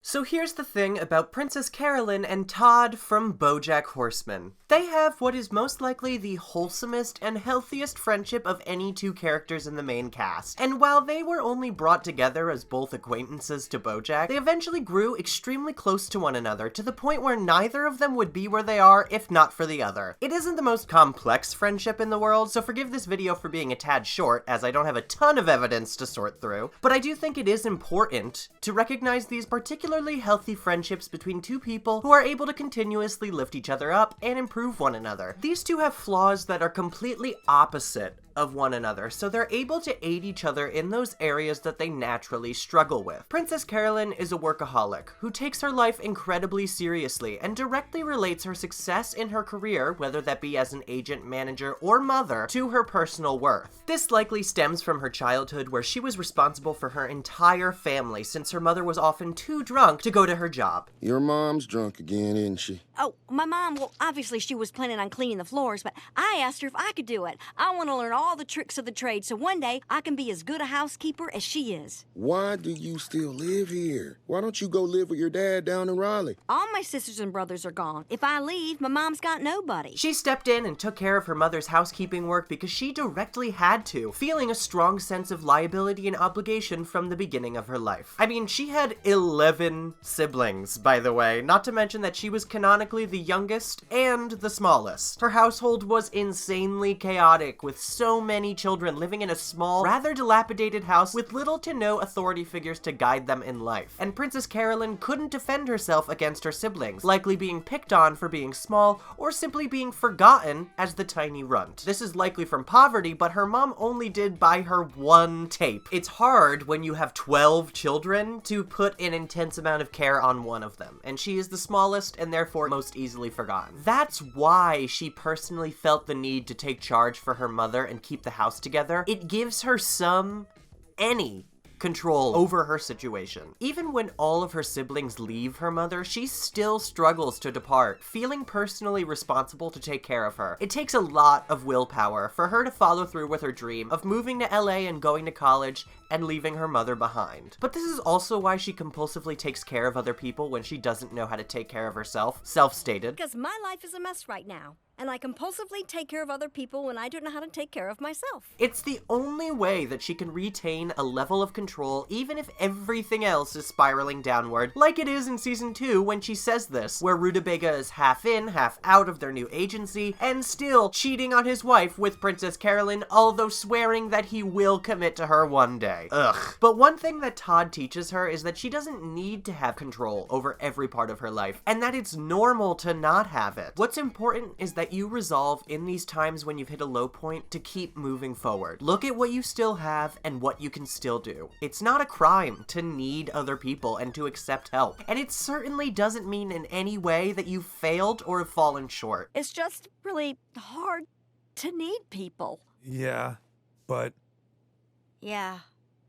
So here's the thing about Princess Carolyn and Todd from Bojack Horseman. They have what is most likely the wholesomest and healthiest friendship of any two characters in the main cast. And while they were only brought together as both acquaintances to Bojack, they eventually grew extremely close to one another to the point where neither of them would be where they are if not for the other. It isn't the most complex friendship in the world, so forgive this video for being a tad short, as I don't have a ton of evidence to sort through, but I do think it is important to recognize these particularly healthy friendships between two people who are able to continuously lift each other up and improve one another. These two have flaws that are completely opposite of one another, so they're able to aid each other in those areas that they naturally struggle with. Princess Carolyn is a workaholic who takes her life incredibly seriously and directly relates her success in her career, whether that be as an agent, manager, or mother, to her personal worth. This likely stems from her childhood, where she was responsible for her entire family since her mother was often too drunk to go to her job. Your mom's drunk again, isn't she? Oh, my mom, well, obviously she was planning on cleaning the floors, but I asked her if I could do it. I want to learn all the tricks of the trade so one day I can be as good a housekeeper as she is. Why do you still live here? Why don't you go live with your dad down in Raleigh? All my sisters and brothers are gone. If I leave, my mom's got nobody. She stepped in and took care of her mother's housekeeping work because she directly had to, feeling a strong sense of liability and obligation from the beginning of her life. I mean, she had 11 siblings, by the way, not to mention that she was canonically the youngest and the smallest. Her household was insanely chaotic, with so many children living in a small, rather dilapidated house with little to no authority figures to guide them in life. And Princess Carolyn couldn't defend herself against her siblings, likely being picked on for being small or simply being forgotten as the tiny runt. This is likely from poverty, but her mom only did buy her one tape. It's hard when you have 12 children to put an intense amount of care on one of them, and she is the smallest and therefore most easily forgotten. That's why she personally felt the need to take charge for her mother and keep the house together. It gives her any control over her situation. Even when all of her siblings leave her mother, she still struggles to depart, feeling personally responsible to take care of her. It takes a lot of willpower for her to follow through with her dream of moving to LA and going to college and leaving her mother behind. But this is also why she compulsively takes care of other people when she doesn't know how to take care of herself, self-stated. Because my life is a mess right now, and I compulsively take care of other people when I don't know how to take care of myself. It's the only way that she can retain a level of control even if everything else is spiraling downward, like it is in season 2 when she says this, where Rutabaga is half in, half out of their new agency, and still cheating on his wife with Princess Carolyn, although swearing that he will commit to her one day. Ugh. But one thing that Todd teaches her is that she doesn't need to have control over every part of her life, and that it's normal to not have it. What's important is that you resolve in these times when you've hit a low point to keep moving forward. Look at what you still have and what you can still do. It's not a crime to need other people and to accept help, and it certainly doesn't mean in any way that you've failed or have fallen short. It's just really hard to need people. Yeah, but... Yeah.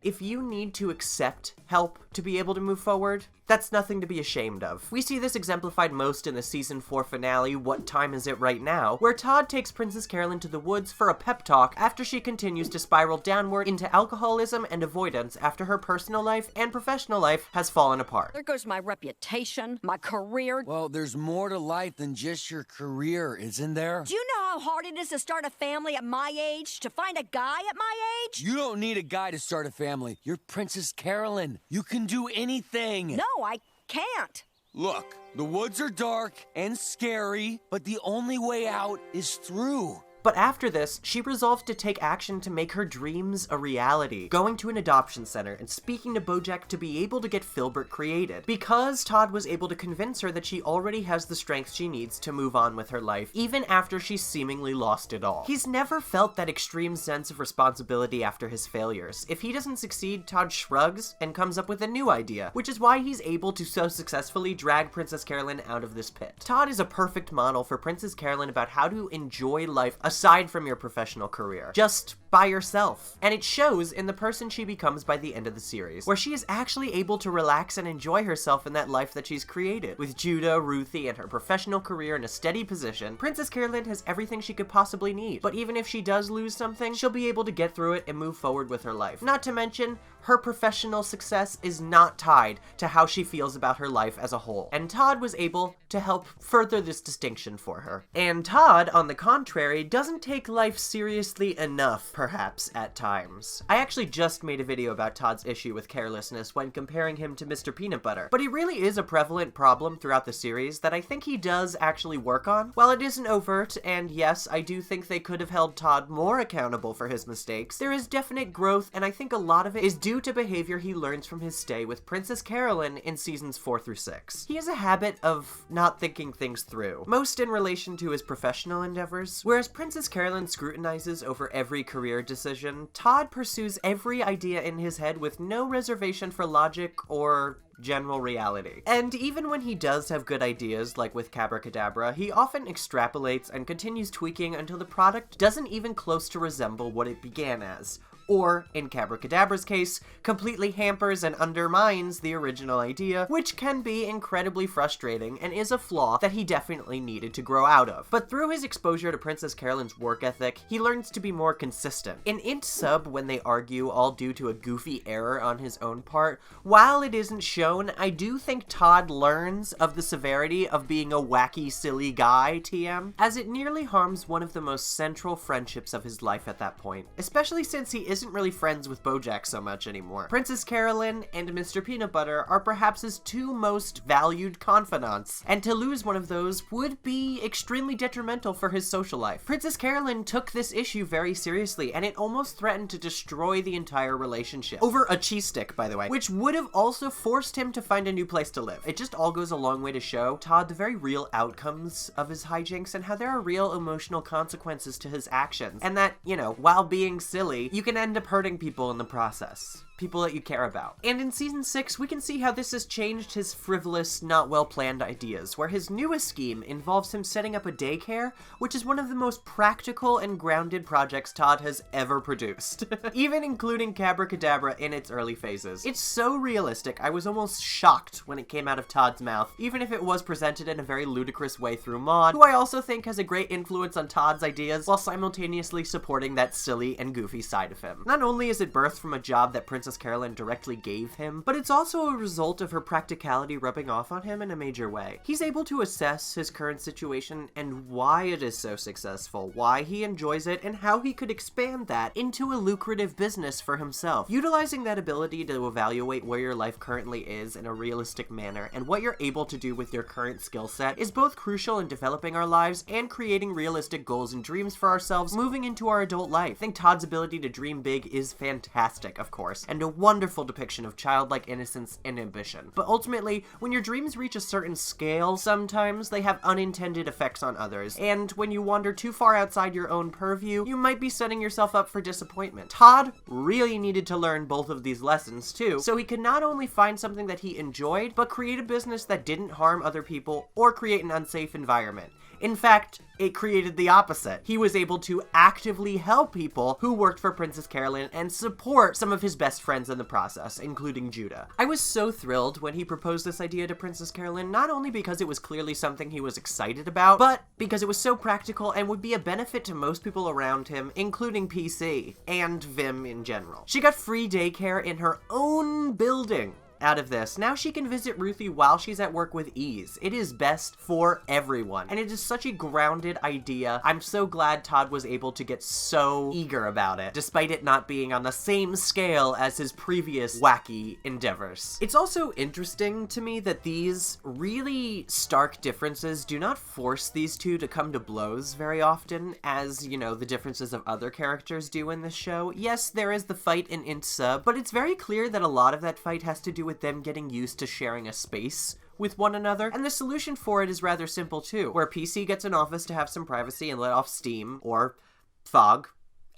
If you need to accept help to be able to move forward, that's nothing to be ashamed of. We see this exemplified most in the season 4 finale, What Time Is It Right Now?, where Todd takes Princess Carolyn to the woods for a pep talk after she continues to spiral downward into alcoholism and avoidance after her personal life and professional life has fallen apart. There goes my reputation, my career. Well, there's more to life than just your career, isn't there? Do you know how hard it is to start a family at my age? To find a guy at my age? You don't need a guy to start a family. You're Princess Carolyn. You can do anything. No, I can't. Look, the woods are dark and scary, but the only way out is through. But after this, she resolves to take action to make her dreams a reality, going to an adoption center and speaking to Bojack to be able to get Filbert created, because Todd was able to convince her that she already has the strength she needs to move on with her life, even after she's seemingly lost it all. He's never felt that extreme sense of responsibility after his failures. If he doesn't succeed, Todd shrugs and comes up with a new idea, which is why he's able to so successfully drag Princess Carolyn out of this pit. Todd is a perfect model for Princess Carolyn about how to enjoy life aside from your professional career. Just by herself. And it shows in the person she becomes by the end of the series, where she is actually able to relax and enjoy herself in that life that she's created. With Judah, Ruthie, and her professional career in a steady position, Princess Carolyn has everything she could possibly need. But even if she does lose something, she'll be able to get through it and move forward with her life. Not to mention, her professional success is not tied to how she feels about her life as a whole. And Todd was able to help further this distinction for her. And Todd, on the contrary, doesn't take life seriously enough, perhaps, at times. I actually just made a video about Todd's issue with carelessness when comparing him to Mr. Peanut Butter, but he really is a prevalent problem throughout the series that I think he does actually work on. While it isn't overt, and yes, I do think they could have held Todd more accountable for his mistakes, there is definite growth, and I think a lot of it is due to behavior he learns from his stay with Princess Carolyn in seasons 4 through 6. He has a habit of not thinking things through, most in relation to his professional endeavors. Whereas Princess Carolyn scrutinizes over every career decision, Todd pursues every idea in his head with no reservation for logic or general reality. And even when he does have good ideas, like with Cabracadabra, he often extrapolates and continues tweaking until the product doesn't even close to resemble what it began as. Or, in Cabracadabra's case, completely hampers and undermines the original idea, which can be incredibly frustrating and is a flaw that he definitely needed to grow out of. But through his exposure to Princess Carolyn's work ethic, he learns to be more consistent. In Int Sub, when they argue all due to a goofy error on his own part, while it isn't shown, I do think Todd learns of the severity of being a wacky, silly guy, TM, as it nearly harms one of the most central friendships of his life at that point, especially since he isn't really friends with Bojack so much anymore. Princess Carolyn and Mr. Peanut Butter are perhaps his two most valued confidants, and to lose one of those would be extremely detrimental for his social life. Princess Carolyn took this issue very seriously, and it almost threatened to destroy the entire relationship. Over a cheese stick, by the way, which would have also forced him to find a new place to live. It just all goes a long way to show Todd the very real outcomes of his hijinks and how there are real emotional consequences to his actions, and that, you know, while being silly, you can end up hurting people in the process. People that you care about. And in season 6, we can see how this has changed his frivolous, not well-planned ideas, where his newest scheme involves him setting up a daycare, which is one of the most practical and grounded projects Todd has ever produced. Even including Cabracadabra in its early phases. It's so realistic, I was almost shocked when it came out of Todd's mouth, even if it was presented in a very ludicrous way through Maud, who I also think has a great influence on Todd's ideas, while simultaneously supporting that silly and goofy side of him. Not only is it birthed from a job that Princess Carolyn directly gave him, but it's also a result of her practicality rubbing off on him in a major way. He's able to assess his current situation and why it is so successful, why he enjoys it, and how he could expand that into a lucrative business for himself. Utilizing that ability to evaluate where your life currently is in a realistic manner and what you're able to do with your current skill set is both crucial in developing our lives and creating realistic goals and dreams for ourselves moving into our adult life. I think Todd's ability to dream big is fantastic, of course, and a wonderful depiction of childlike innocence and ambition. But ultimately, when your dreams reach a certain scale, sometimes they have unintended effects on others, and when you wander too far outside your own purview, you might be setting yourself up for disappointment. Todd really needed to learn both of these lessons too, so he could not only find something that he enjoyed, but create a business that didn't harm other people or create an unsafe environment. In fact, it created the opposite. He was able to actively help people who worked for Princess Carolyn and support some of his best friends in the process, including Judah. I was so thrilled when he proposed this idea to Princess Carolyn, not only because it was clearly something he was excited about, but because it was so practical and would be a benefit to most people around him, including PC, and Vim in general. She got free daycare in her own building out of this. Now she can visit Ruthie while she's at work with ease. It is best for everyone, and it is such a grounded idea. I'm so glad Todd was able to get so eager about it, despite it not being on the same scale as his previous wacky endeavors. It's also interesting to me that these really stark differences do not force these two to come to blows very often, as, you know, the differences of other characters do in this show. Yes, there is the fight in Int Sub, but it's very clear that a lot of that fight has to do with them getting used to sharing a space with one another, and the solution for it is rather simple too, where PC gets an office to have some privacy and let off steam, or fog,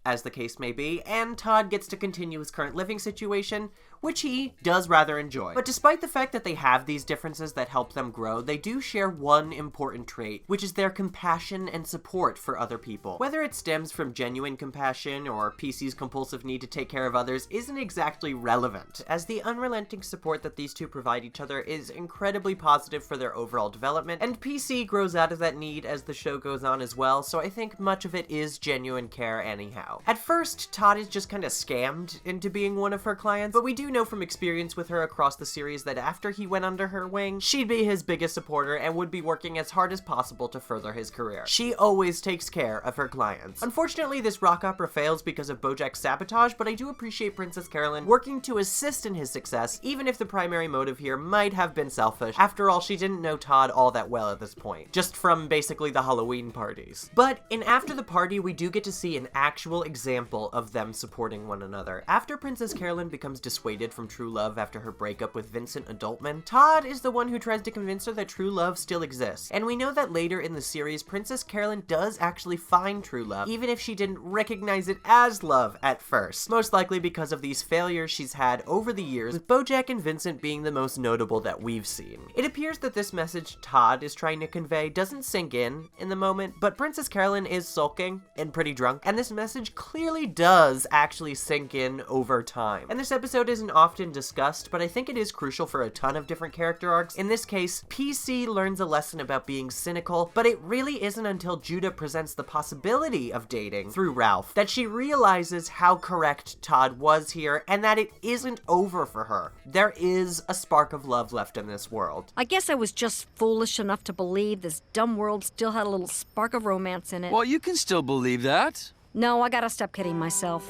as the case may be, and Todd gets to continue his current living situation which he does rather enjoy. But despite the fact that they have these differences that help them grow, they do share one important trait, which is their compassion and support for other people. Whether it stems from genuine compassion or PC's compulsive need to take care of others isn't exactly relevant, as the unrelenting support that these two provide each other is incredibly positive for their overall development, and PC grows out of that need as the show goes on as well, so I think much of it is genuine care anyhow. At first, Todd is just kinda scammed into being one of her clients, but we do know from experience with her across the series that after he went under her wing, she'd be his biggest supporter and would be working as hard as possible to further his career. She always takes care of her clients. Unfortunately, this rock opera fails because of Bojack's sabotage, but I do appreciate Princess Carolyn working to assist in his success, even if the primary motive here might have been selfish. After all, she didn't know Todd all that well at this point, just from basically the Halloween parties. But in After the Party, we do get to see an actual example of them supporting one another. After Princess Carolyn becomes dissuaded from true love after her breakup with Vincent Adultman, Todd is the one who tries to convince her that true love still exists. And we know that later in the series, Princess Carolyn does actually find true love, even if she didn't recognize it as love at first. Most likely because of these failures she's had over the years, with Bojack and Vincent being the most notable that we've seen. It appears that this message Todd is trying to convey doesn't sink in the moment, but Princess Carolyn is sulking and pretty drunk, and this message clearly does actually sink in over time. And this episode isn't often discussed, but I think it is crucial for a ton of different character arcs. In this case, PC learns a lesson about being cynical, but it really isn't until Judah presents the possibility of dating through Ralph that she realizes how correct Todd was here and that it isn't over for her. There is a spark of love left in this world. I guess I was just foolish enough to believe this dumb world still had a little spark of romance in it. Well, you can still believe that. No, I gotta stop kidding myself.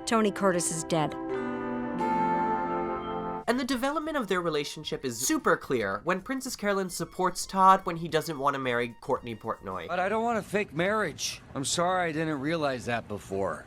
Tony Curtis is dead. And the development of their relationship is super clear when Princess Carolyn supports Todd when he doesn't want to marry Courtney Portnoy. But I don't want a fake marriage. I'm sorry I didn't realize that before.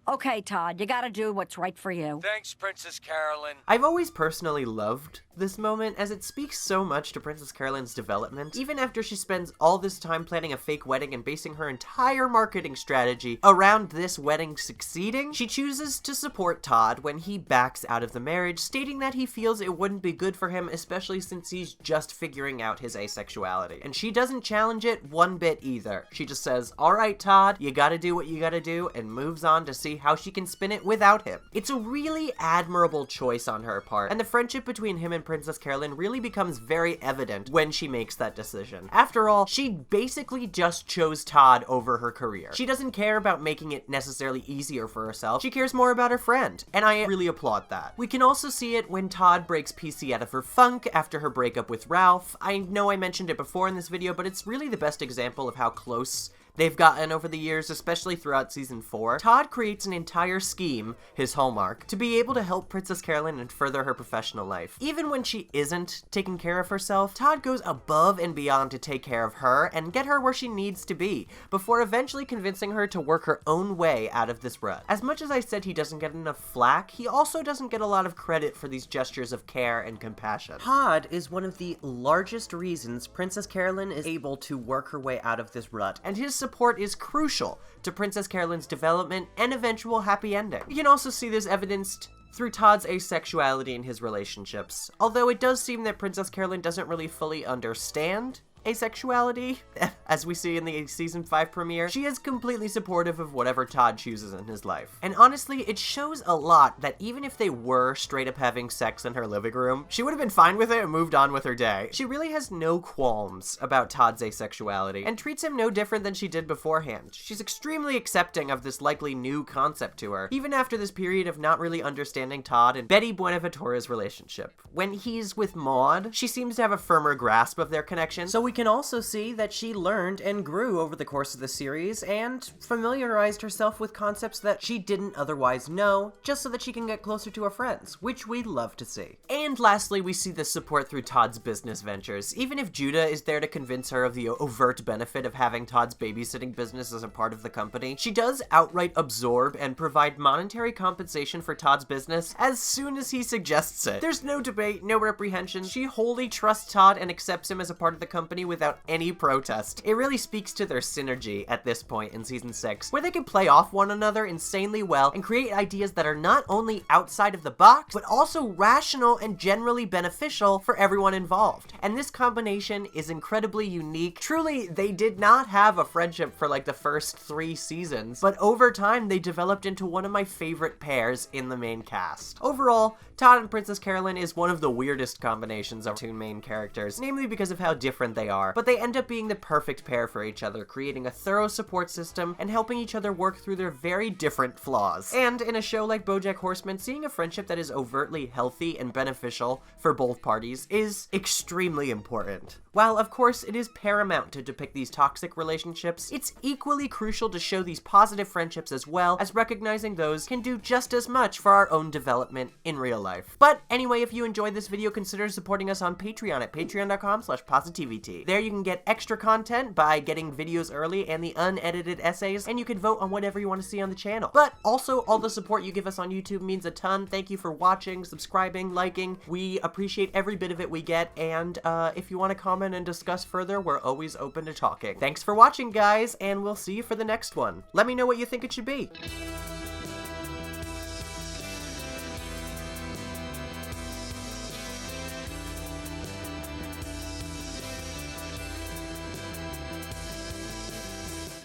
Okay, Todd, you gotta do what's right for you. Thanks, Princess Carolyn. I've always personally loved this moment, as it speaks so much to Princess Carolyn's development. Even after she spends all this time planning a fake wedding and basing her entire marketing strategy around this wedding succeeding, she chooses to support Todd when he backs out of the marriage, stating that he feels it wouldn't be good for him, especially since he's just figuring out his asexuality. And she doesn't challenge it one bit either. She just says, "Alright, Todd, you gotta do what you gotta do," and moves on to see how she can spin it without him. It's a really admirable choice on her part, and the friendship between him and Princess Carolyn really becomes very evident when she makes that decision. After all, she basically just chose Todd over her career. She doesn't care about making it necessarily easier for herself, she cares more about her friend, and I really applaud that. We can also see it when Todd breaks PC out of her funk after her breakup with Ralph. I know I mentioned it before in this video, but it's really the best example of how close they've gotten over the years, especially throughout season 4. Todd creates an entire scheme, his hallmark, to be able to help Princess Carolyn and further her professional life. Even when she isn't taking care of herself, Todd goes above and beyond to take care of her and get her where she needs to be, before eventually convincing her to work her own way out of this rut. As much as I said he doesn't get enough flack, he also doesn't get a lot of credit for these gestures of care and compassion. Todd is one of the largest reasons Princess Carolyn is able to work her way out of this rut, and his support is crucial to Princess Carolyn's development and eventual happy ending. You can also see this evidenced through Todd's asexuality in his relationships, although it does seem that Princess Carolyn doesn't really fully understand asexuality, as we see in the season 5 premiere. She is completely supportive of whatever Todd chooses in his life. And honestly, it shows a lot that even if they were straight up having sex in her living room, she would have been fine with it and moved on with her day. She really has no qualms about Todd's asexuality, and treats him no different than she did beforehand. She's extremely accepting of this likely new concept to her, even after this period of not really understanding Todd and Betty Buenaventura's relationship. When he's with Maud, she seems to have a firmer grasp of their connection, so we can also see that she learned and grew over the course of the series and familiarized herself with concepts that she didn't otherwise know, just so that she can get closer to her friends, which we love to see. And lastly, we see this support through Todd's business ventures. Even if Judah is there to convince her of the overt benefit of having Todd's babysitting business as a part of the company, she does outright absorb and provide monetary compensation for Todd's business as soon as he suggests it. There's no debate, no reprehension. She wholly trusts Todd and accepts him as a part of the company, company without any protest. It really speaks to their synergy at this point in season 6, where they can play off one another insanely well and create ideas that are not only outside of the box, but also rational and generally beneficial for everyone involved. And this combination is incredibly unique. Truly, they did not have a friendship for like the first 3 seasons, but over time they developed into one of my favorite pairs in the main cast. Overall, Todd and Princess Carolyn is one of the weirdest combinations of 2 main characters, namely because of how different they are, but they end up being the perfect pair for each other, creating a thorough support system and helping each other work through their very different flaws. And in a show like Bojack Horseman, seeing a friendship that is overtly healthy and beneficial for both parties is extremely important. While of course it is paramount to depict these toxic relationships, it's equally crucial to show these positive friendships as well, as recognizing those can do just as much for our own development in real life. But anyway, if you enjoyed this video, consider supporting us on Patreon at patreon.com/PosiTVty. There you can get extra content by getting videos early and the unedited essays, and you can vote on whatever you want to see on the channel. But also, all the support you give us on YouTube means a ton. Thank you for watching, subscribing, liking. We appreciate every bit of it we get, and if you want to comment and discuss further, we're always open to talking. Thanks for watching, guys, and we'll see you for the next one. Let me know what you think it should be.